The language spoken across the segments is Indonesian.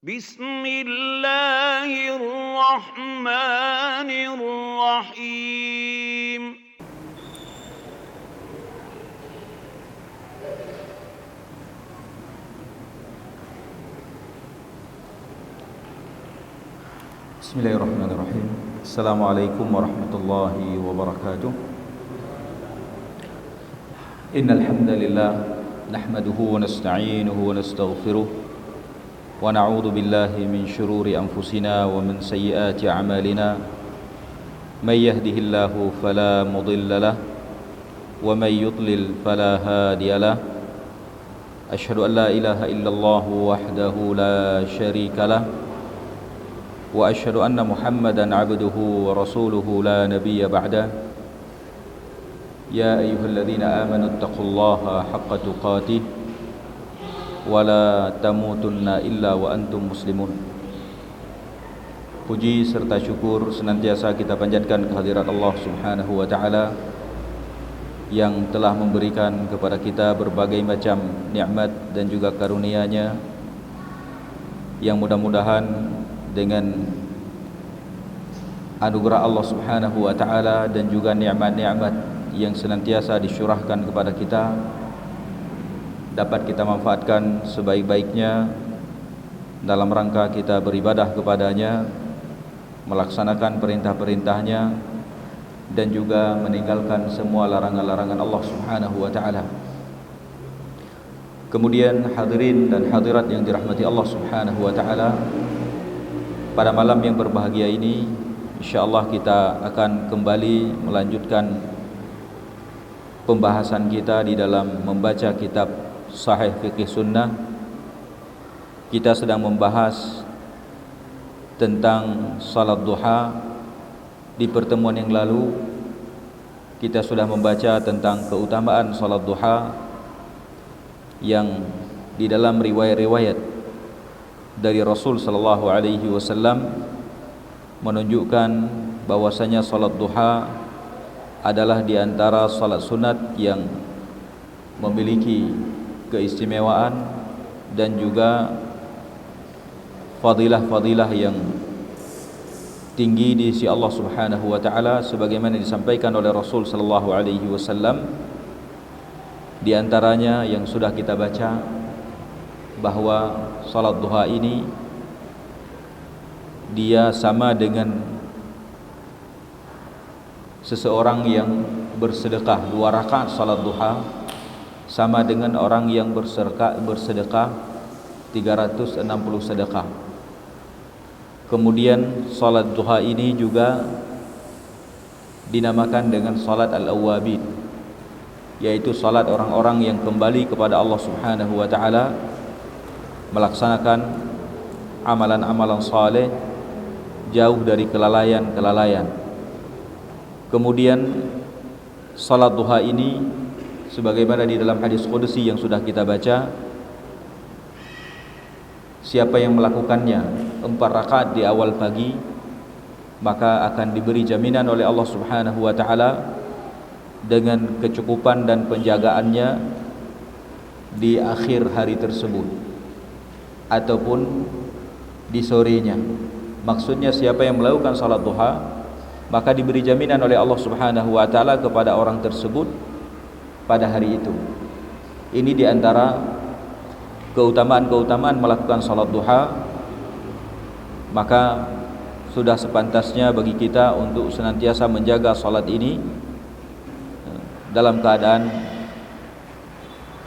بسم الله الرحمن الرحيم Bismillahirrahmanirrahim. Assalamualaikum warahmatullahi wabarakatuh. Innal hamdalillah nahmaduhu wa nasta'inuhu wa nastaghfiruh wa na'udzu billahi min shururi anfusina wa min sayyiati a'malina. May yahdihillahu fala mudilla lahu wa may yudlil fala hadiya lahu. Asyhadu an la ilaha illallah wahdahu la syarika lahu wa asyhadu anna Muhammadan abduhu wa rasuluhu la nabiyya ba'da. Ya ayyuhalladzina amanu taqullaha haqqa tuqatih wa la tamutunna illa wa antum muslimun. Puji serta syukur senantiasa kita panjatkan kehadirat Allah Subhanahu wa taala yang telah memberikan kepada kita berbagai macam nikmat dan juga karunia-Nya, yang mudah-mudahan dengan anugerah Allah Subhanahu wa taala dan juga nikmat-nikmat yang senantiasa disyurahkan kepada kita dapat kita manfaatkan sebaik-baiknya dalam rangka kita beribadah kepadanya, melaksanakan perintah-perintahnya, dan juga meninggalkan semua larangan-larangan Allah Subhanahu wa taala. Kemudian hadirin dan hadirat yang dirahmati Allah Subhanahu wa taala, pada malam yang berbahagia ini insyaallah kita akan kembali melanjutkan pembahasan kita di dalam membaca kitab Sahih Fiqh Sunnah. Kita sedang membahas tentang salat duha. Di pertemuan yang lalu kita sudah membaca tentang keutamaan salat duha yang di dalam riwayat-riwayat dari Rasul sallallahu alaihi wasallam menunjukkan bahwasanya salat duha adalah di antara salat sunat yang memiliki keistimewaan dan juga fadilah-fadilah yang tinggi di sisi Allah Subhanahu wa taala, sebagaimana disampaikan oleh Rasul sallallahu alaihi wasallam. Di antaranya yang sudah kita baca bahwa salat duha ini dia sama dengan seseorang yang bersedekah 2 rakaat salat duha, sama dengan orang yang bersedekah 360 sedekah. Kemudian salat duha ini juga dinamakan dengan salat al-awwabin, yaitu salat orang-orang yang kembali kepada Allah Subhanahu wa taala, melaksanakan amalan-amalan saleh, jauh dari kelalaian-kelalaian. Kemudian salat duha ini sebagaimana di dalam hadis qudsi yang sudah kita baca, siapa yang melakukannya 4 rakaat di awal pagi, maka akan diberi jaminan oleh Allah Subhanahu wa taala dengan kecukupan dan penjagaannya di akhir hari tersebut ataupun di sorenya. Maksudnya siapa yang melakukan salat duha maka diberi jaminan oleh Allah Subhanahu wa taala kepada orang tersebut pada hari itu. Ini di antara keutamaan-keutamaan melakukan salat duha. Maka sudah sepantasnya bagi kita untuk senantiasa menjaga salat ini dalam keadaan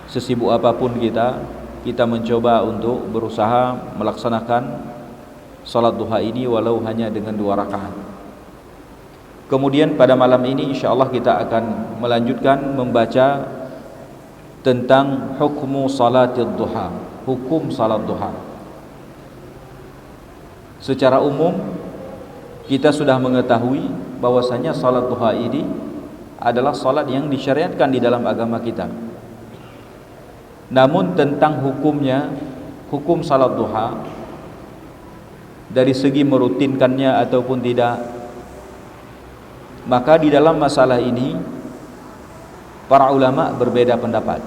sesibuk apapun kita mencoba untuk berusaha melaksanakan salat duha ini walau hanya dengan 2 rakaat. Kemudian pada malam ini insyaallah kita akan melanjutkan membaca tentang hukmu salatid duha, hukum salat duha. Secara umum kita sudah mengetahui bahwasanya salat duha ini adalah salat yang disyariatkan di dalam agama kita. Namun tentang hukumnya, hukum salat duha dari segi merutinkannya ataupun tidak, maka di dalam masalah ini para ulama berbeda pendapat.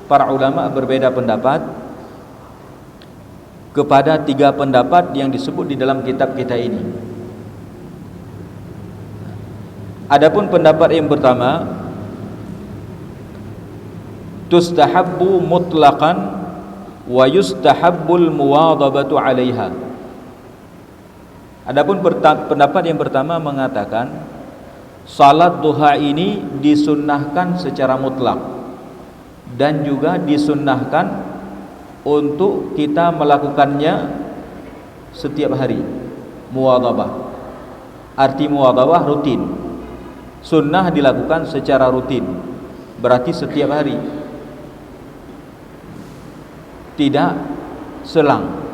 Para ulama berbeda pendapat kepada 3 pendapat yang disebut di dalam kitab kita ini. Adapun pendapat yang pertama, tustahabbu mutlaqan wa yustahabbul muwadhabatu 'alaiha. Adapun pendapat yang pertama mengatakan salat duha ini disunnahkan secara mutlak dan juga disunnahkan untuk kita melakukannya setiap hari. Muwadhabah, arti muwadhabah rutin, sunnah dilakukan secara rutin, berarti setiap hari, tidak selang.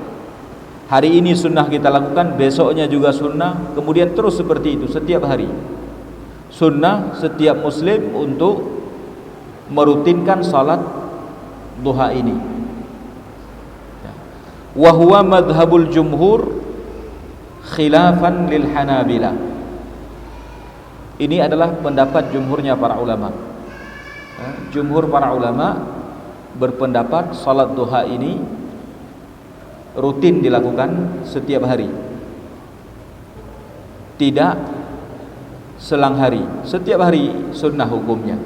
Hari ini sunnah kita lakukan, besoknya juga sunnah, kemudian terus seperti itu setiap hari. Sunnah setiap muslim untuk merutinkan salat duha ini. Wa huwa madhhabul jumhur khilafan lil Hanabilah. Ini adalah pendapat jumhurnya para ulama. Jumhur para ulama berpendapat salat duha ini rutin dilakukan setiap hari, tidak selang hari. Setiap hari sunnah hukumnya,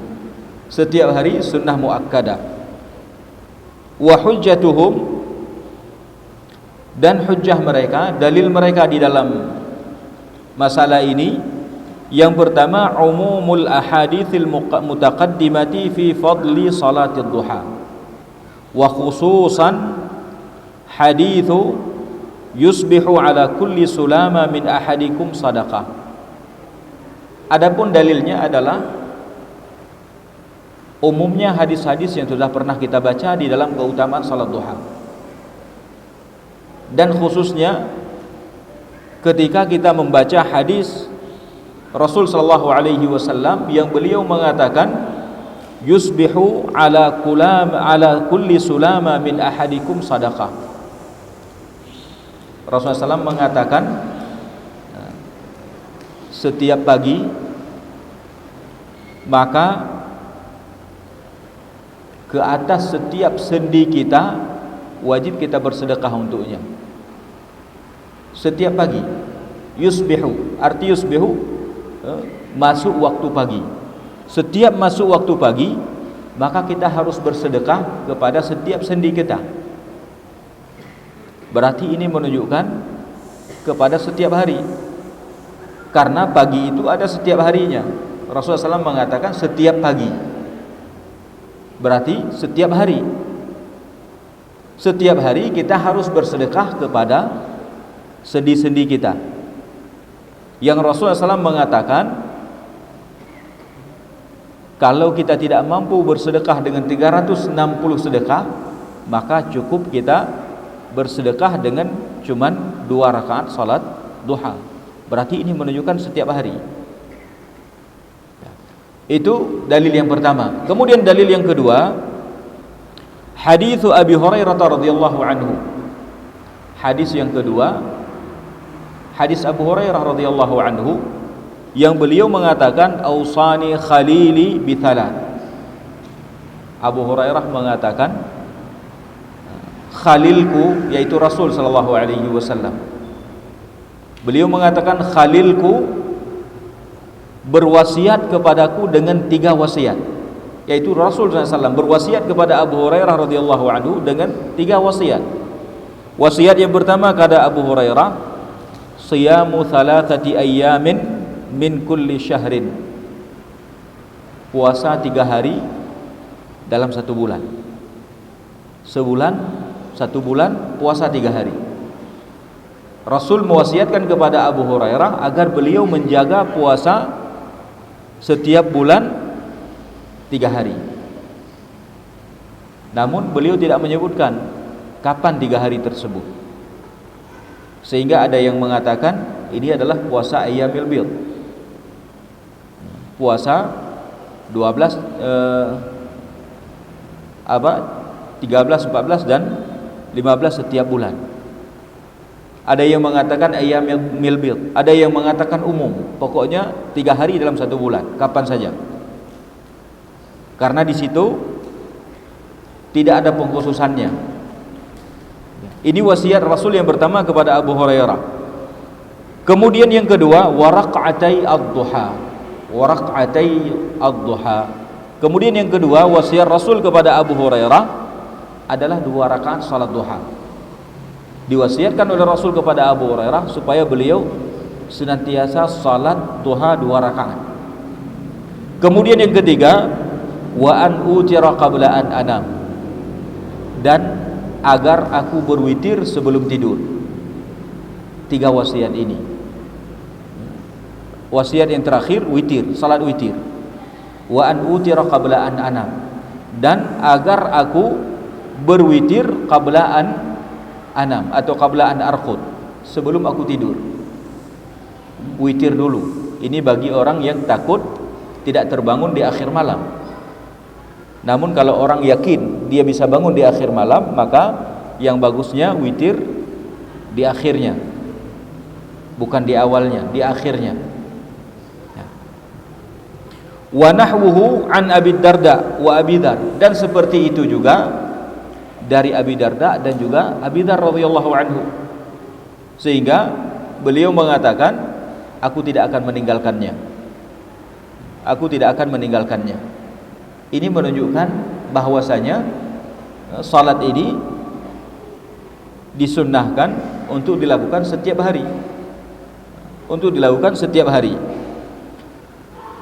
setiap hari sunnah muakkadah. Wa hujjatuhum, dan hujjah mereka, dalil mereka di dalam masalah ini, yang pertama umumul ahaditsil mutaqaddimati fi fadli salatid duha, wa khususan hadithu yusbihu ala kulli sulama min ahadikum sadaqah. Adapun dalilnya adalah umumnya hadis-hadis yang sudah pernah kita baca di dalam keutamaan salat duha, dan khususnya ketika kita membaca hadis Rasul sallallahu alaihi wasallam yang beliau mengatakan yusbihu ala kulli sulama min ahadikum sadaqah. Rasulullah SAW mengatakan setiap pagi maka ke atas setiap sendi kita wajib kita bersedekah untuknya. Setiap pagi, yusbihu, arti yusbihu masuk waktu pagi. Setiap masuk waktu pagi maka kita harus bersedekah kepada setiap sendi kita. Berarti ini menunjukkan kepada setiap hari, karena pagi itu ada setiap harinya. Rasulullah SAW mengatakan setiap pagi, berarti setiap hari. Setiap hari kita harus bersedekah kepada sendi-sendi kita. Yang Rasulullah SAW mengatakan kalau kita tidak mampu bersedekah dengan 360 sedekah, maka cukup kita bersedekah dengan cuman 2 rakaat salat duha. Berarti ini menunjukkan setiap hari. Itu dalil yang pertama. Kemudian dalil yang kedua, hadis Abi Hurairah radhiyallahu anhu. Hadis yang kedua, hadis Abu Hurairah radhiyallahu anhu yang beliau mengatakan ausani khalili bithalat. Abu Hurairah mengatakan khalilku, yaitu Rasul sallallahu alaihi wasallam. Beliau mengatakan khalilku berwasiat kepadaku dengan 3 wasiat, yaitu Rasul sallallahu alaihi wasallam berwasiat kepada Abu Hurairah radhiyallahu anhu dengan 3 wasiat. Wasiat yang pertama kepada Abu Hurairah, siyamu 3 ayyamin min kulli syahrin. Puasa 3 hari dalam 1 bulan. Sebulan, 1 bulan puasa 3 hari. Rasul mewasiatkan kepada Abu Hurairah agar beliau menjaga puasa setiap bulan 3 hari. Namun beliau tidak menyebutkan kapan 3 hari tersebut, sehingga ada yang mengatakan ini adalah puasa ayyamil bid, puasa 12 13, 14 dan 15 setiap bulan. Ada yang mengatakan ayyamil bid, ada yang mengatakan umum, pokoknya 3 hari dalam 1 bulan, kapan saja. Karena di situ tidak ada pengkhususannya. Ini wasiat Rasul yang pertama kepada Abu Hurairah. Kemudian yang kedua, waraq'atai ad-duha. Waraq'atai ad-duha. Kemudian yang kedua, wasiat Rasul kepada Abu Hurairah adalah 2 rakaat salat duha. Diwasiatkan oleh Rasul kepada Abu Hurairah supaya beliau senantiasa salat duha 2 rakaat. Kemudian yang ketiga, wa an utira qabla an anam, dan agar aku berwitir sebelum tidur. 3 wasiat ini. Wasiat yang terakhir witir, salat witir. Wa an utira qabla an anam, dan agar aku berwitir qabla an anam atau qabla an arqud, sebelum aku tidur. Witir dulu. Ini bagi orang yang takut tidak terbangun di akhir malam. Namun kalau orang yakin dia bisa bangun di akhir malam, maka yang bagusnya witir di akhirnya, bukan di awalnya, di akhirnya. Wa nahwuhu an Abi Darda wa Abi Dzar, dan seperti itu juga dari Abi Darda dan juga Abi Dzar radhiyallahu anhu, sehingga beliau mengatakan, aku tidak akan meninggalkannya. Aku tidak akan meninggalkannya. Ini menunjukkan bahwasanya salat ini disunnahkan untuk dilakukan setiap hari. Untuk dilakukan setiap hari.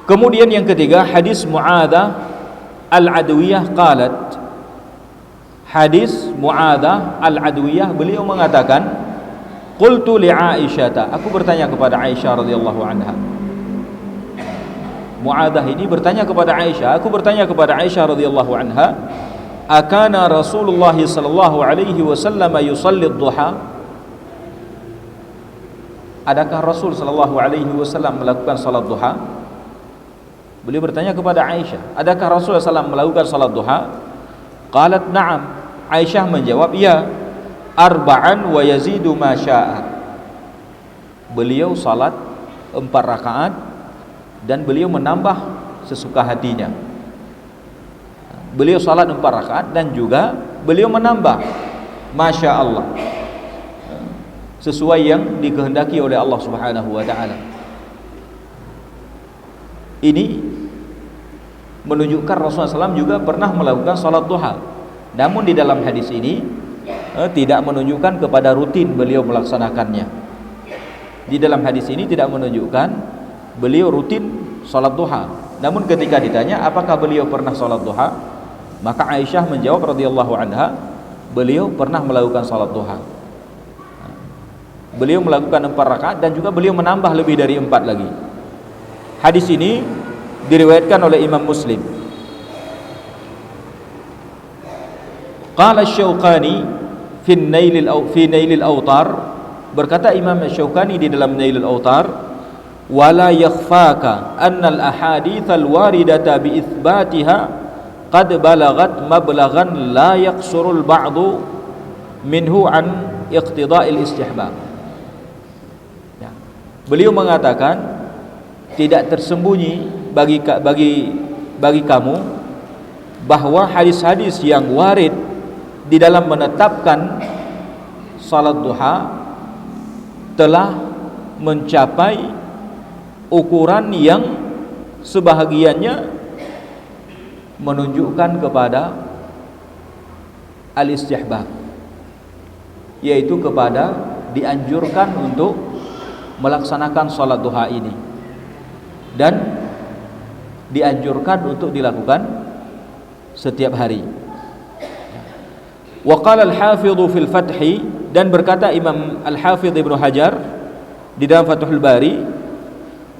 Kemudian yang ketiga, hadis Mu'adzah al-Adwiyah qalat. Hadis Mu'adzah al-Adwiyah, beliau mengatakan, qultu li Aisyah, aku bertanya kepada Aisyah radhiyallahu anha. Mu'adzah ini bertanya kepada Aisyah, aku bertanya kepada Aisyah radhiyallahu anha, akana Rasulullah sallallahu alaihi wasallam yusalli ad-duha? Adakah Rasul sallallahu alaihi wasallam melakukan salat duha? Beliau bertanya kepada Aisyah, adakah Rasulullah SAW melakukan salat duha? Qalat na'am. Aisyah menjawab, ya. Arba'an wa yazidu ma syaa. Beliau salat 4 rakaat dan beliau menambah sesuka hatinya. Beliau salat 4 rakaat dan juga beliau menambah, masya Allah, sesuai yang dikehendaki oleh Allah Subhanahu wa taala. Ini menunjukkan Rasulullah SAW juga pernah melakukan salat duha. Namun di dalam hadis ini tidak menunjukkan kepada rutin beliau melaksanakannya. Di dalam hadis ini tidak menunjukkan beliau rutin salat duha. Namun ketika ditanya apakah beliau pernah salat duha, maka Aisyah menjawab radhiyallahu anha, beliau pernah melakukan salat duha. Beliau melakukan 4 rakaat dan juga beliau menambah lebih dari 4 lagi. Hadis ini diriwayatkan oleh Imam Muslim. Qala Asy-Syaukani fi Nailil Awtar, berkata Imam Asy-Syaukani di dalam Nailil Awtar, wala yakhfaka anna al-ahadits al-waridata bi itsbatiha qad balagat mablaghan la yaqsuru al-ba'du minhu an iqtida'il istihbab. Ya. Beliau mengatakan tidak tersembunyi bagi kamu bahwa hadis-hadis yang warid di dalam menetapkan salat duha telah mencapai ukuran yang sebahagiannya menunjukkan kepada al-istihbab, yaitu kepada dianjurkan untuk melaksanakan salat duha ini dan dianjurkan untuk dilakukan setiap hari. Wa qala al-Hafidh fil Fath, dan berkata Imam Al-Hafidh Ibnu Hajar di dalam Fathul Bari,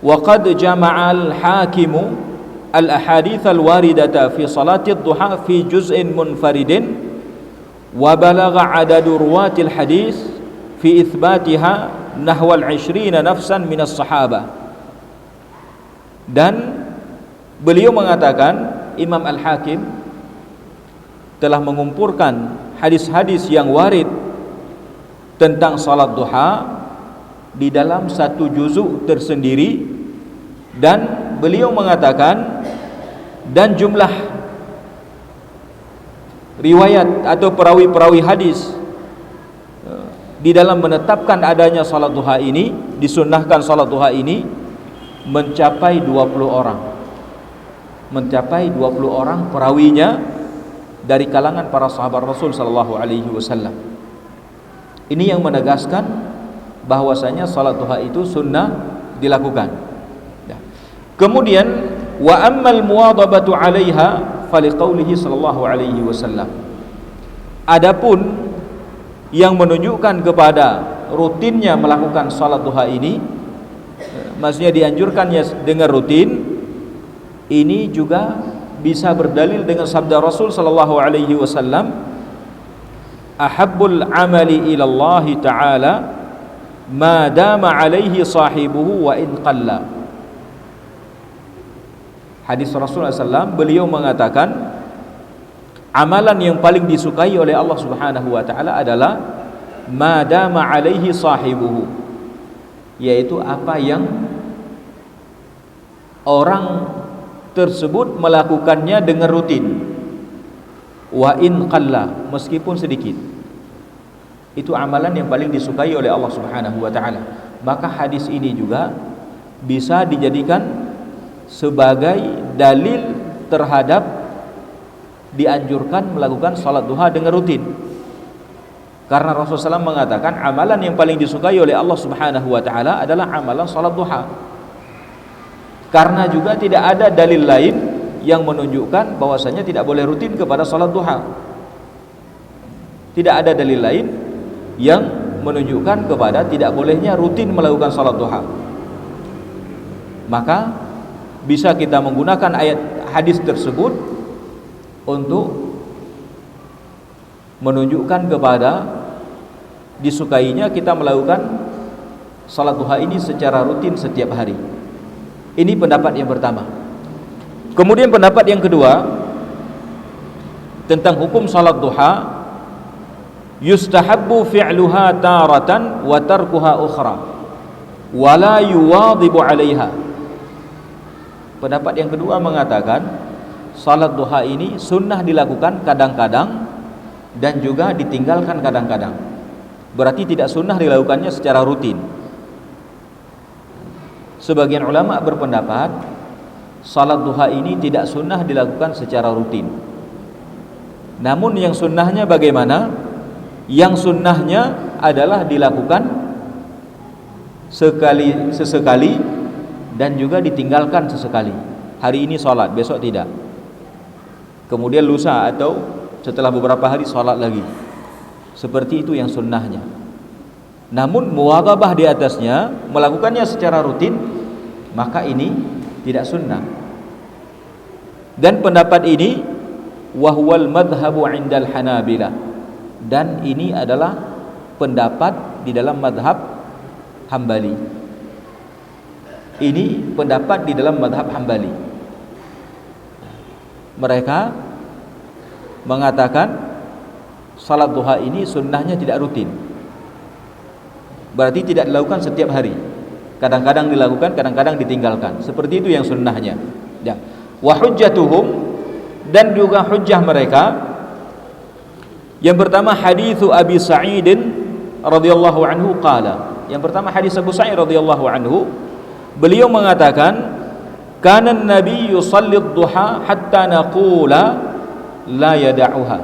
wa qad jama'a al-Hakim al-ahadits al-waridata fi salati ad-duha fi juz'in munfaridin wa balagha 'adadu ruwatil hadits fi itsbatiha nahwa al-20 nafsan min as-sahabah. Dan beliau mengatakan, Imam Al-Hakim telah mengumpulkan hadis-hadis yang warid tentang salat duha di dalam satu juzuk tersendiri, dan beliau mengatakan, dan jumlah riwayat atau perawi-perawi hadis di dalam menetapkan adanya salat duha ini, disunnahkan salat duha ini mencapai 20 orang. Mencapai 20 orang perawinya dari kalangan para sahabat Rasul sallallahu alaihi wasallam. Ini yang menegaskan bahwasanya salat duha itu sunnah dilakukan. Kemudian wa ammal muwadhabatu 'alaiha faliqaulihi sallallahu alaihi wasallam. Adapun yang menunjukkan kepada rutinnya melakukan salat duha ini, maksudnya dianjurkannya dengan rutin, ini juga bisa berdalil dengan sabda Rasul sallallahu alaihi wasallam, ahabbul amali ila Allah taala ma dama alaihi sahibuhu wa in qalla. Hadis Rasulullah SAW, beliau mengatakan amalan yang paling disukai oleh Allah Subhanahu wa taala adalah madama alaihi sahibuhu, yaitu apa yang orang tersebut melakukannya dengan rutin, wa in qalla, meskipun sedikit. Itu amalan yang paling disukai oleh Allah Subhanahu wa taala. Maka hadis ini juga bisa dijadikan sebagai dalil terhadap dianjurkan melakukan salat duha dengan rutin, karena Rasulullah SAW mengatakan amalan yang paling disukai oleh Allah Subhanahu wa taala adalah amalan salat duha. Karena juga tidak ada dalil lain yang menunjukkan bahwasanya tidak boleh rutin kepada salat duha. Tidak ada dalil lain yang menunjukkan kepada tidak bolehnya rutin melakukan salat duha. Maka bisa kita menggunakan ayat hadis tersebut untuk menunjukkan kepada disukainya kita melakukan salat duha ini secara rutin setiap hari. Ini pendapat yang pertama. Kemudian pendapat yang kedua tentang hukum salat duha, yustahabbu fi'luha taratan wa tarkuha ukhra wa la yuwadhibu 'alaiha. Pendapat yang kedua mengatakan salat duha ini sunnah dilakukan kadang-kadang dan juga ditinggalkan kadang-kadang. Berarti tidak sunnah dilakukannya secara rutin. Sebagian ulama berpendapat salat duha ini tidak sunnah dilakukan secara rutin. Namun yang sunnahnya bagaimana? Yang sunnahnya adalah dilakukan sesekali dan juga ditinggalkan sesekali. Hari ini salat, besok tidak. Kemudian lusa atau setelah beberapa hari salat lagi. Seperti itu yang sunnahnya. Namun muwadhabah di atasnya, melakukannya secara rutin, maka ini tidak sunnah. Dan pendapat ini wahwal madhabu indal Hanabilah, dan ini adalah pendapat di dalam madhab Hambali. Ini pendapat di dalam madhab Hambali. Mereka mengatakan salat duha ini sunnahnya tidak rutin, berarti tidak dilakukan setiap hari. Kadang-kadang dilakukan, kadang-kadang ditinggalkan. Seperti itu yang sunnahnya. Ya. Wa hujjatuhum, dan juga hujjah mereka. Yang pertama haditsu Abi Sa'id radhiyallahu anhu qala. Yang pertama hadis Abu Sa'id radhiyallahu anhu, beliau mengatakan kana an-nabiy yusalli ad-duha hatta naqula la yada'uha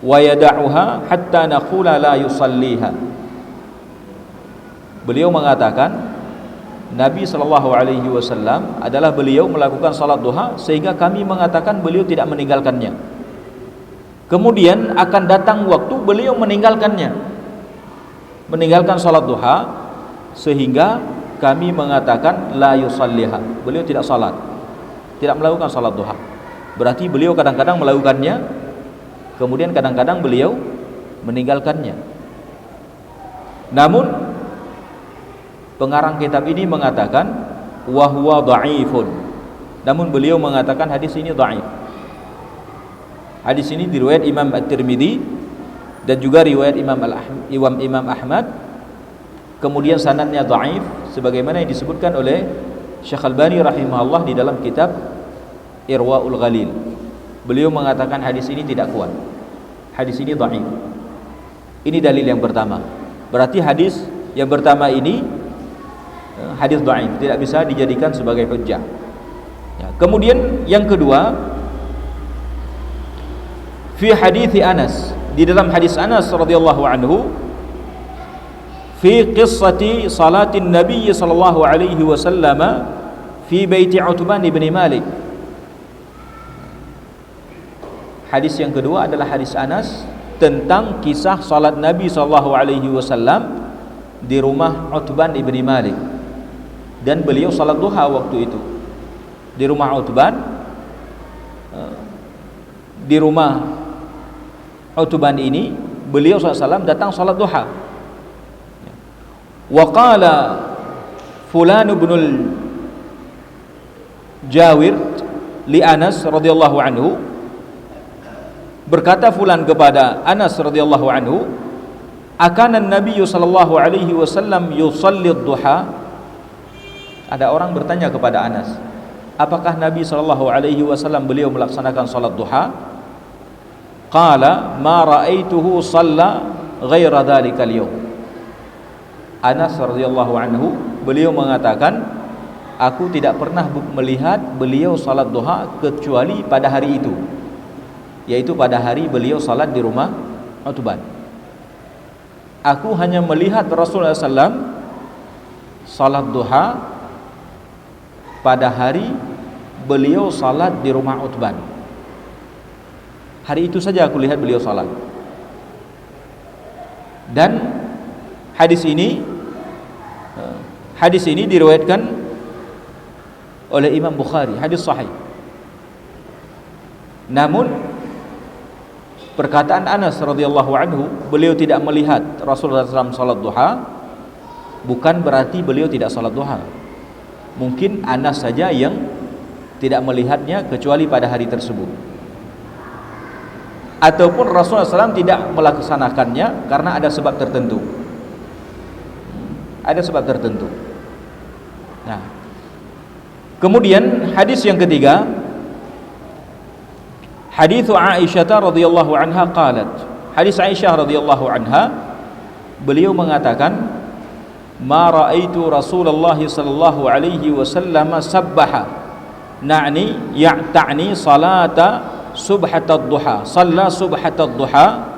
wa yada'uha hatta naqula la yusalliha. Beliau mengatakan Nabi sallallahu alaihi wasallam adalah beliau melakukan salat duha sehingga kami mengatakan beliau tidak meninggalkannya. Kemudian akan datang waktu beliau meninggalkannya, meninggalkan salat duha sehingga kami mengatakan la yusalliha, beliau tidak salat, tidak melakukan salat duha. Berarti beliau kadang-kadang melakukannya, kemudian kadang-kadang beliau meninggalkannya. Namun pengarang kitab ini mengatakan wa huwa dha'ifun. Namun beliau mengatakan hadis ini dhaif. Hadis ini diriwayat Imam At-Tirmidzi dan juga riwayat Imam Ahmad. Kemudian sanadnya dhaif sebagaimana yang disebutkan oleh Syekh Albani rahimahullah di dalam kitab Irwaul Ghalil. Beliau mengatakan hadis ini tidak kuat. Hadis ini dhaif. Ini dalil yang pertama. Berarti hadis yang pertama ini hadis dhaif, tidak bisa dijadikan sebagai hujjah. Ya. Kemudian yang kedua, fi hadis Anas, di dalam hadis Anas radhiyallahu anhu, fi qissati salatin Nabi sallallahu alaihi wasallam fi baiti Uthman bin Malik. Hadis yang kedua adalah hadis Anas tentang kisah salat Nabi sallallahu alaihi wasallam di rumah Uthman bin Malik, dan beliau salat duha waktu itu di rumah Uthman. Di rumah Uthman ini beliau SAW datang salat duha. Wa qala fulan ibnul Jawir li Anas radhiyallahu anhu, berkata fulan kepada Anas radhiyallahu anhu, akana Nabi sallallahu alaihi wasallam yusalli duha. Ada orang bertanya kepada Anas, apakah Nabi sallallahu alaihi wasallam beliau melaksanakan salat duha? Qala ma ra'aituhu shalla ghaira dzalikal yaum. Anas radhiyallahu anhu beliau mengatakan, aku tidak pernah melihat beliau salat duha kecuali pada hari itu, yaitu pada hari beliau salat di rumah Uthman. Aku hanya melihat Rasulullah SAW salat duha pada hari beliau salat di rumah Uthman. Hari itu saja aku lihat beliau salat. Dan hadis ini diriwayatkan oleh Imam Bukhari, hadis sahih. Namun perkataan Anas radhiyallahu anhu, beliau tidak melihat Rasulullah SAW salat duha, bukan berarti beliau tidak salat duha. Mungkin Anas saja yang tidak melihatnya kecuali pada hari tersebut, ataupun Rasulullah SAW tidak melaksanakannya karena ada sebab tertentu. Ada sebab tertentu. Nah, kemudian hadis yang ketiga, hadits Aisyah radhiyallahu anha qalat. Hadis Aisyah radhiyallahu anha, beliau mengatakan, ma raaitu Rasulullah sallallahu alaihi wasallam sabbaha, ta'ni salata subhatad duha, shalla subhatad duha,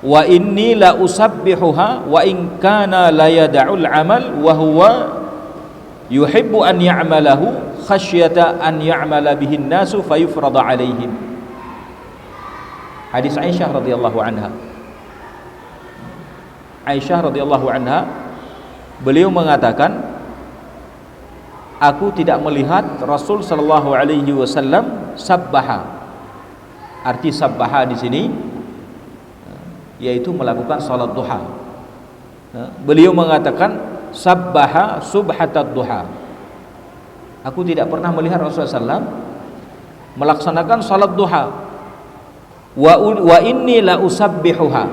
wa inni la usabbihuha wa in kana la yad'ul amal wa huwa yuhibbu an ya'malahu khasyata an ya'mala bihin nasu fayufrada alaihim. Hadis Aisyah radhiyallahu anha. Aisyah radhiyallahu anha, beliau mengatakan, aku tidak melihat Rasul sallallahu alaihi wasallam sabbaha. Arti sabbaha di sini yaitu melakukan salat duha. Beliau mengatakan sabbaha subhatad duha. Aku tidak pernah melihat Rasulullah SAW melaksanakan salat duha. Wa inni la usabbihuha,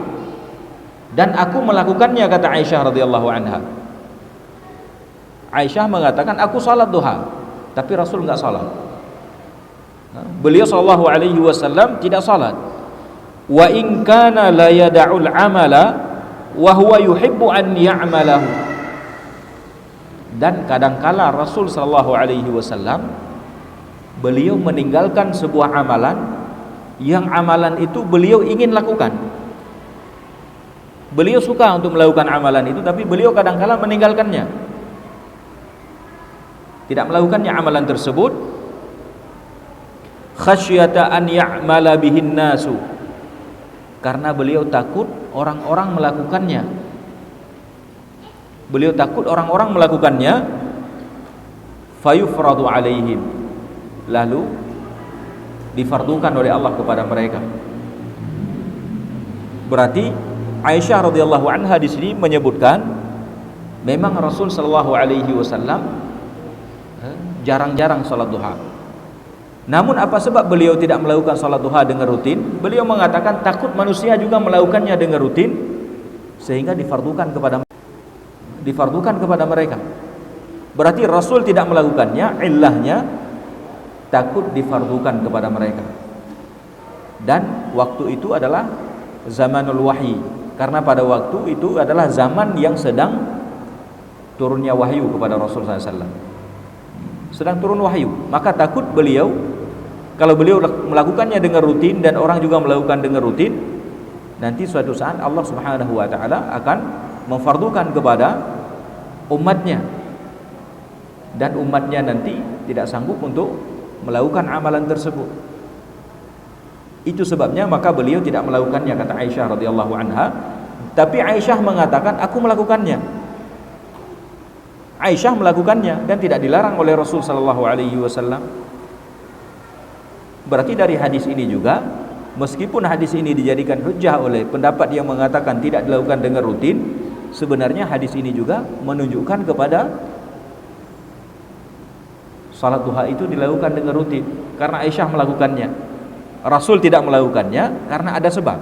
dan aku melakukannya, kata Aisyah radhiyallahu anha. Aisyah mengatakan, aku salat duha, tapi Rasul enggak salat. Beliau sallallahu alaihi wasallam tidak salat. Wa in kana la yad'ul amala wa huwa yuhibbu an ya'malahu. Dan kadangkala Rasul sallallahu alaihi wasallam beliau meninggalkan sebuah amalan yang amalan itu beliau ingin lakukan. Beliau suka untuk melakukan amalan itu, tapi beliau kadangkala meninggalkannya, tidak melakukannya amalan tersebut, khasyata an ya'mala bihin nasu, karena beliau takut orang-orang melakukannya. Beliau takut orang-orang melakukannya, fayufradu alaihim, lalu difardukan oleh Allah kepada mereka. Berarti Aisyah radhiyallahu anha di sini menyebutkan, memang Rasul sallallahu alaihi wasallam jarang-jarang salat duha. Namun apa sebab beliau tidak melakukan salat duha dengan rutin? Beliau mengatakan takut manusia juga melakukannya dengan rutin, sehingga difardukan kepada mereka. Berarti Rasul tidak melakukannya, illahnya takut difardukan kepada mereka. Dan waktu itu adalah zamanul wahyi, karena pada waktu itu adalah zaman yang sedang turunnya wahyu kepada Rasulullah SAW. Sedang turun wahyu, maka takut beliau kalau beliau melakukannya dengan rutin dan orang juga melakukan dengan rutin, nanti suatu saat Allah Subhanahu wa taala akan memfardukan kepada umatnya, dan umatnya nanti tidak sanggup untuk melakukan amalan tersebut. Itu sebabnya maka beliau tidak melakukannya, kata Aisyah radhiyallahu anha. Tapi Aisyah mengatakan, aku melakukannya. Aisyah melakukannya dan tidak dilarang oleh Rasul sallallahu alaihi wasallam. Berarti dari hadis ini juga, meskipun hadis ini dijadikan hujjah oleh pendapat yang mengatakan tidak dilakukan dengan rutin, sebenarnya hadis ini juga menunjukkan kepada salat duha itu dilakukan dengan rutin, karena Aisyah melakukannya. Rasul tidak melakukannya karena ada sebab.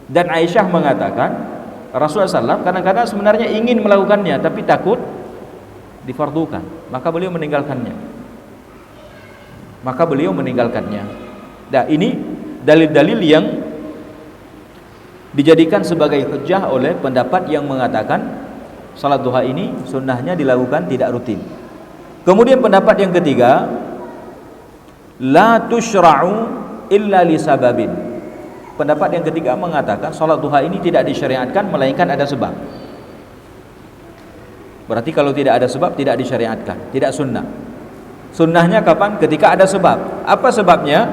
Dan Aisyah mengatakan Rasulullah SAW kadang-kadang sebenarnya ingin melakukannya tapi takut difardukan, maka beliau meninggalkannya. Nah, ini dalil-dalil yang dijadikan sebagai hujjah oleh pendapat yang mengatakan salat duha ini sunnahnya dilakukan tidak rutin. Kemudian pendapat yang ketiga, la tushra'u illa li sababin. Pendapat yang ketiga mengatakan salat duha ini tidak disyariatkan melainkan ada sebab. Berarti kalau tidak ada sebab tidak disyariatkan, tidak sunnah. Sunnahnya kapan? Ketika ada sebab. Apa sebabnya?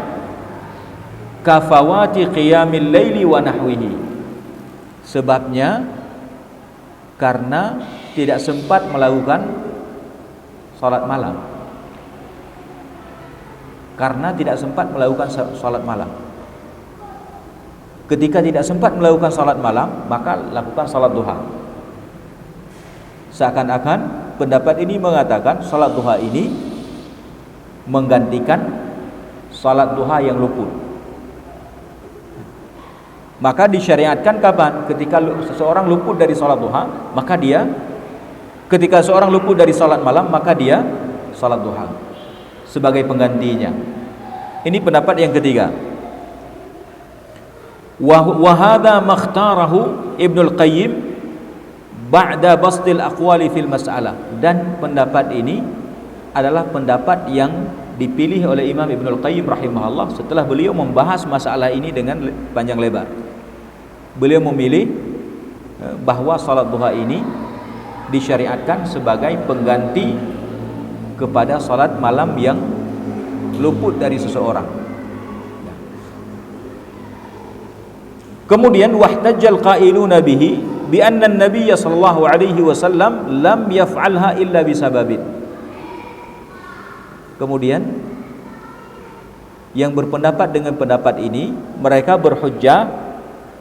Kafawati qiyamil laili wa nahwihi. Sebabnya karena tidak sempat melakukan salat malam. Karena tidak sempat melakukan salat malam. Ketika tidak sempat melakukan salat malam, maka lakukan salat duha. Seakan-akan pendapat ini mengatakan salat duha ini menggantikan salat duha yang luput. Maka disyariatkan kapan? Ketika seseorang luput dari salat duha, maka dia ketika seorang luput dari salat malam, maka dia salat duha sebagai penggantinya. Ini pendapat yang ketiga. Wa hadha makhtarahu Ibnul Qayyim ba'da bastil aqwali fil mas'alah. Dan pendapat ini adalah pendapat yang dipilih oleh Imam Ibnul Qayyim rahimahullah setelah beliau membahas masalah ini dengan panjang lebar. Beliau memilih bahwa salat duha ini disyariatkan sebagai pengganti kepada salat malam yang luput dari seseorang. Kemudian wahtajjal qailuna bihi bi anna an-nabiy sallallahu alaihi wasallam lam yaf'alha illa bisababin. Kemudian yang berpendapat dengan pendapat ini, mereka berhujjah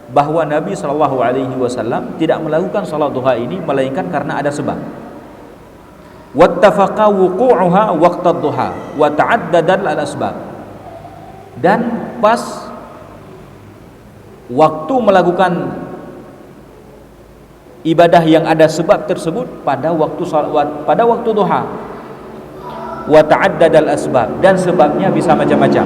bahwa Nabi sallallahu alaihi wasallam tidak melakukan salat duha ini melainkan karena ada sebab. Wattafaqa wuqu'uha waqta duha wa ta'addada al-asbab. Dan pas waktu melakukan ibadah yang ada sebab tersebut pada waktu duha. Wa ta'addada al-asbab, dan sebabnya bisa macam-macam.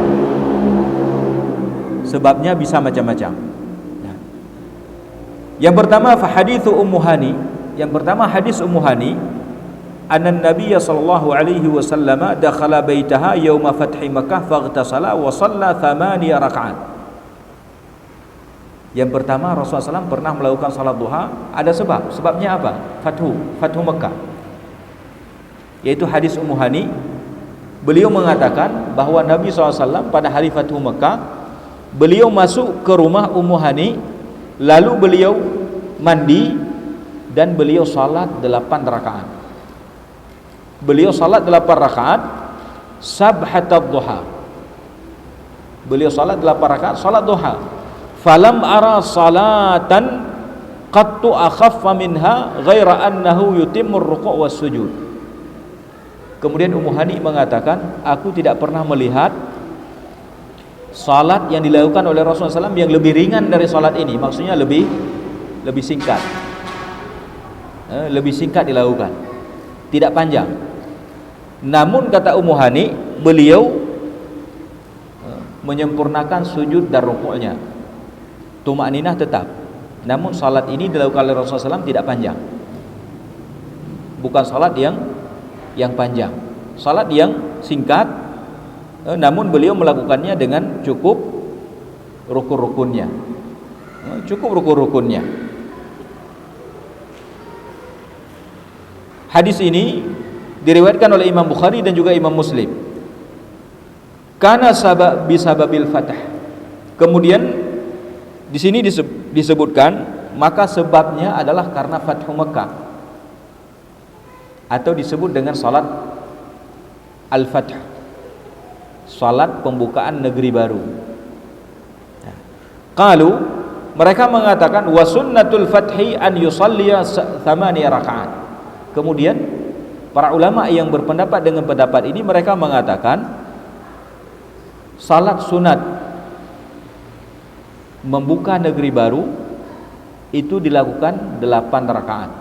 Yang pertama hadis Ummu Hani, anna Nabiy sallallahu alaihi wasallam dakhala baitaha yauma fathi Makkah faghtasala wa shalla 8 rakaat. Yang pertama, Rasulullah SAW pernah melakukan salat duha, ada sebab. Sebabnya apa? Fathu Makkah. Yaitu hadis Ummu Hani, beliau mengatakan bahwa Nabi SAW pada hari Fathu Makkah, beliau masuk ke rumah Ummu Hani, lalu beliau mandi dan beliau salat 8 rakaat. Beliau salat 8 rakaat sabhatad duha. Beliau salat 8 rakaat salat duha. Falam ara salatan qattu akhaffa minha ghaira annahu yutimmu ar-ruku' was sujud. Kemudian Ummu Hani mengatakan, aku tidak pernah melihat salat yang dilakukan oleh Rasulullah SAW yang lebih ringan dari salat ini. Maksudnya lebih singkat. Lebih singkat dilakukan, tidak panjang. Namun kata Ummu Hani, beliau menyempurnakan sujud dan rukuknya. Tumakninah tetap. Namun salat ini dilakukan oleh Rasulullah SAW tidak panjang. Bukan salat yang panjang. Salat yang singkat, namun beliau melakukannya dengan cukup rukun-rukunnya. Hadis ini diriwayatkan oleh Imam Bukhari dan juga Imam Muslim. Kana bisababil fath. Kemudian di sini disebutkan maka sebabnya adalah karena Fathu Mekah, atau disebut dengan salat al-fath, salat pembukaan negeri baru. Qalu, mereka mengatakan wa sunnatul fathi an yusalliya 8 rakaat. Kemudian para ulama yang berpendapat dengan pendapat ini, mereka mengatakan salat sunat membuka negeri baru itu dilakukan 8 rakaat.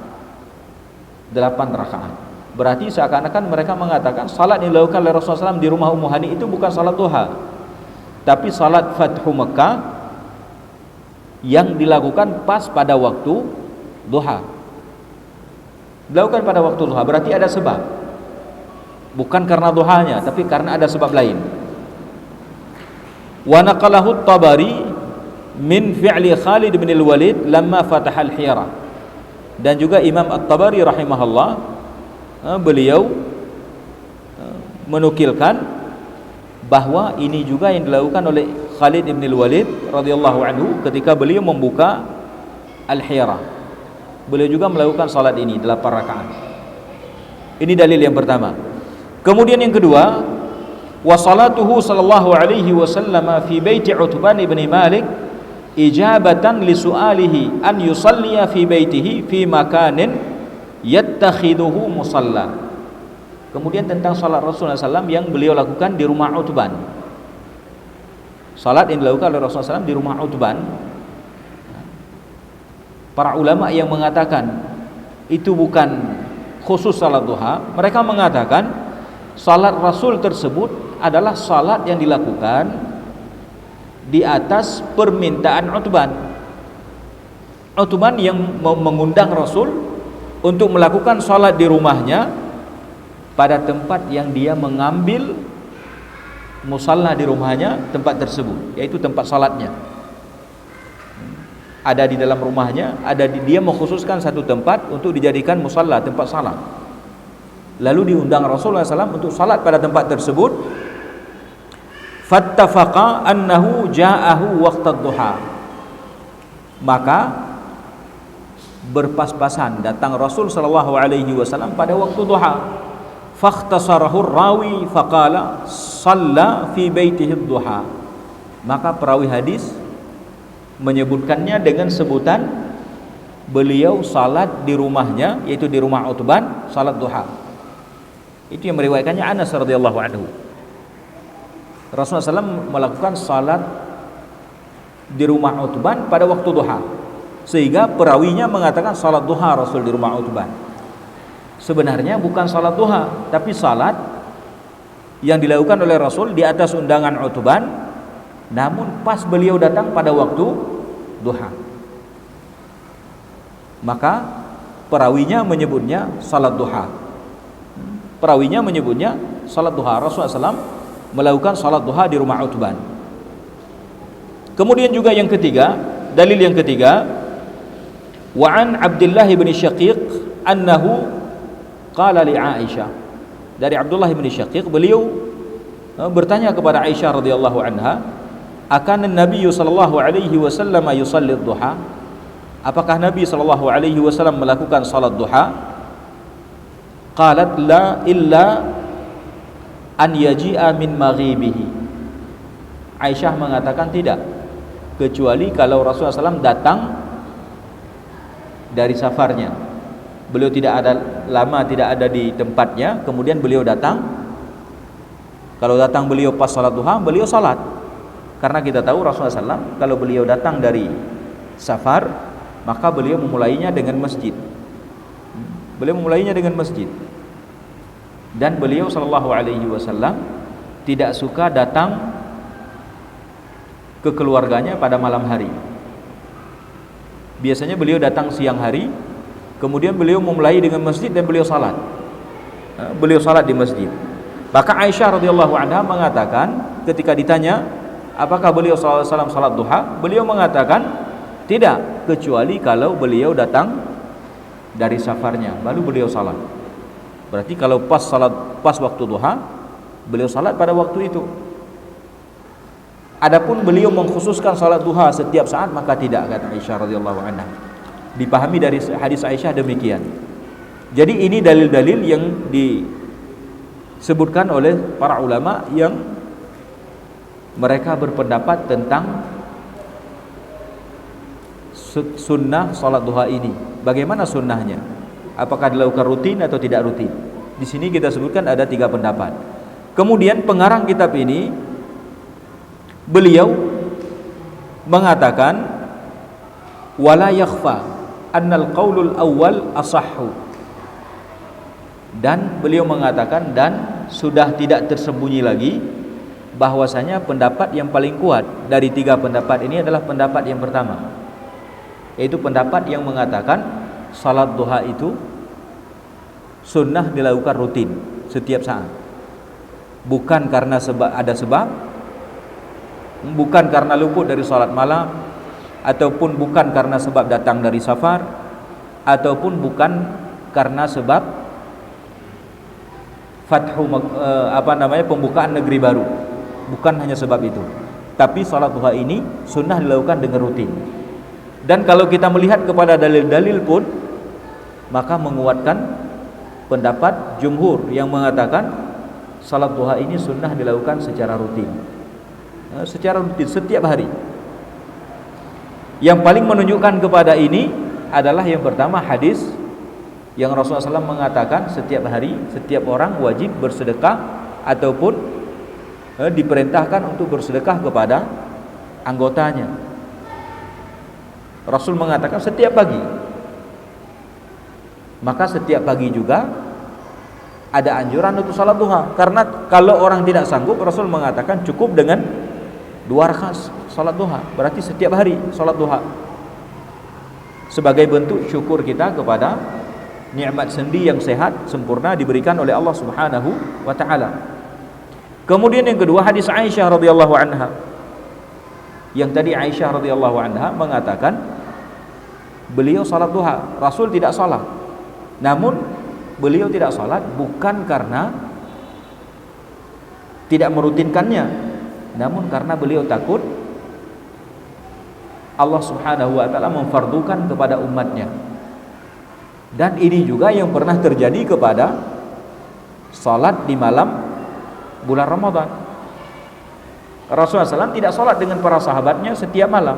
8 rakaat. Berarti seakan-akan mereka mengatakan salat yang dilakukan oleh Rasulullah SAW di rumah Ummu Hani itu bukan salat duha, tapi salat Fathu Mekah yang dilakukan pas pada waktu duha. Dilakukan pada waktu duha, berarti ada sebab. Bukan karena duhanya, tapi karena ada sebab lain. Wa naqalahu at-Tabari min fi'li Khalid bin al-Walid lamma fataha al-Hira. Dan juga Imam At-Tabari rahimahullah, beliau menukilkan bahwa ini juga yang dilakukan oleh Khalid bin al-Walid radhiyallahu anhu ketika beliau membuka al-Hira. Beliau juga melakukan salat ini 8 rakaat. Ini dalil yang pertama. Kemudian yang kedua, wa salatuhu sallallahu alaihi wasallam fi baiti Utban bin Malik ijabatan li su'alihi an yusalliya fi baitihi fi makanin yattakhiduhu musalla. Kemudian tentang salat Rasulullah SAW yang beliau lakukan di rumah Utban. Salat yang dilakukan oleh Rasulullah SAW di rumah Utban. Para ulama yang mengatakan itu bukan khusus salat duha, mereka mengatakan salat Rasul tersebut adalah salat yang dilakukan di atas permintaan Utban. Utban yang mengundang Rasul untuk melakukan salat di rumahnya pada tempat yang dia mengambil musalla di rumahnya, tempat tersebut, yaitu tempat salatnya. Ada di dalam rumahnya, dia mengkhususkan satu tempat untuk dijadikan musalla, tempat salat. Lalu diundang Rasulullah SAW untuk salat pada tempat tersebut. Fattafaqa annahu ja'ahu waqtad duha. Maka berpas-pasan datang Rasul sallallahu alaihi wasallam pada waktu duha. Fakhtasarahu rawi faqala shalla fi baitihi duha. Maka perawi hadis menyebutkannya dengan sebutan beliau salat di rumahnya, yaitu di rumah Utban, salat duha. Itu yang meriwayatkannya Anas radhiyallahu anhu. Rasulullah SAW melakukan salat di rumah Utban pada waktu duha, sehingga perawinya mengatakan salat duha Rasul di rumah Utban. Sebenarnya bukan salat duha, tapi salat yang dilakukan oleh Rasul di atas undangan Utban, namun pas beliau datang pada waktu duha. Maka perawinya menyebutnya salat duha. Perawinya menyebutnya salat duha. Rasulullah SAW melakukan salat duha di rumah Utban. Kemudian juga yang ketiga, dalil yang ketiga, wa an Abdullah bin Syaqiq annahu qala li Aisyah. Dari Abdullah bin Syaqiq, beliau bertanya kepada Aisyah radhiyallahu anha, akan Nabi sallallahu alaihi wasallam yusalli duha? Apakah Nabi sallallahu alaihi wasallam melakukan salat duha? Qalat la illa an yaji'a min maghibihi. Aisyah mengatakan tidak, kecuali kalau Rasulullah SAW datang dari safarnya. Beliau tidak ada di tempatnya, kemudian beliau datang. Kalau datang beliau pas salat duha, beliau salat. Karena kita tahu Rasulullah SAW kalau beliau datang dari safar, maka beliau memulainya dengan masjid. Dan beliau sallallahu alaihi wasallam tidak suka datang ke keluarganya pada malam hari. Biasanya beliau datang siang hari, kemudian beliau memulai dengan masjid dan beliau salat. Beliau salat di masjid. Maka Aisyah radhiyallahu anha mengatakan ketika ditanya apakah beliau sallallahu alaihi wasallam salat duha, beliau mengatakan tidak, kecuali kalau beliau datang dari safarnya baru beliau salat. Berarti kalau pas waktu duha, beliau salat pada waktu itu. Adapun beliau mengkhususkan salat duha setiap saat, maka tidak, kata Aisyah radhiyallahu anha. Dipahami dari hadis Aisyah demikian. Jadi ini dalil-dalil yang disebutkan oleh para ulama yang mereka berpendapat tentang sunnah salat duha ini. Bagaimana sunnahnya? Apakah dilakukan rutin atau tidak rutin? Di sini kita sebutkan ada 3 pendapat. Kemudian pengarang kitab ini beliau mengatakan wala yakhfa annal qaulul awwal asahhu, dan beliau mengatakan dan sudah tidak tersembunyi lagi bahwasanya pendapat yang paling kuat dari 3 pendapat ini adalah pendapat yang pertama, yaitu pendapat yang mengatakan salat duha itu sunnah dilakukan rutin setiap saat, bukan karena ada sebab, bukan karena luput dari salat malam, ataupun bukan karena sebab datang dari safar, ataupun bukan karena sebab pembukaan negeri baru. Bukan hanya sebab itu, tapi salat duha ini sunnah dilakukan dengan rutin. Dan kalau kita melihat kepada dalil-dalil pun, maka menguatkan pendapat jumhur yang mengatakan salat duha ini sunnah dilakukan secara rutin. Secara rutin setiap hari. Yang paling menunjukkan kepada ini adalah yang pertama hadis yang Rasulullah SAW mengatakan setiap hari setiap orang wajib bersedekah ataupun diperintahkan untuk bersedekah kepada anggotanya. Rasul mengatakan setiap pagi. Maka setiap pagi juga ada anjuran untuk salat duha, karena kalau orang tidak sanggup, Rasul mengatakan cukup dengan 2 rakaat salat duha. Berarti setiap hari salat duha sebagai bentuk syukur kita kepada nikmat sendi yang sehat sempurna diberikan oleh Allah Subhanahu wa taala. Kemudian yang kedua hadis Aisyah radhiyallahu anha. Yang tadi Aisyah radhiyallahu anha mengatakan beliau salat duha, Rasul tidak salat. Namun beliau tidak salat bukan karena tidak merutinkannya, namun karena beliau takut Allah Subhanahu wa taala memfardukan kepada umatnya. Dan ini juga yang pernah terjadi kepada salat di malam bulan Ramadan. Rasulullah SAW tidak salat dengan para sahabatnya setiap malam,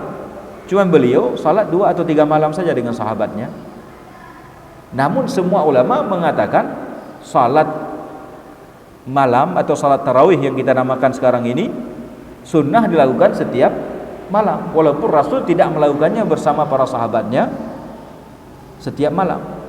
cuma beliau salat 2 atau 3 malam saja dengan sahabatnya. Namun semua ulama mengatakan salat malam atau salat tarawih yang kita namakan sekarang ini sunnah dilakukan setiap malam, walaupun Rasul tidak melakukannya bersama para sahabatnya setiap malam.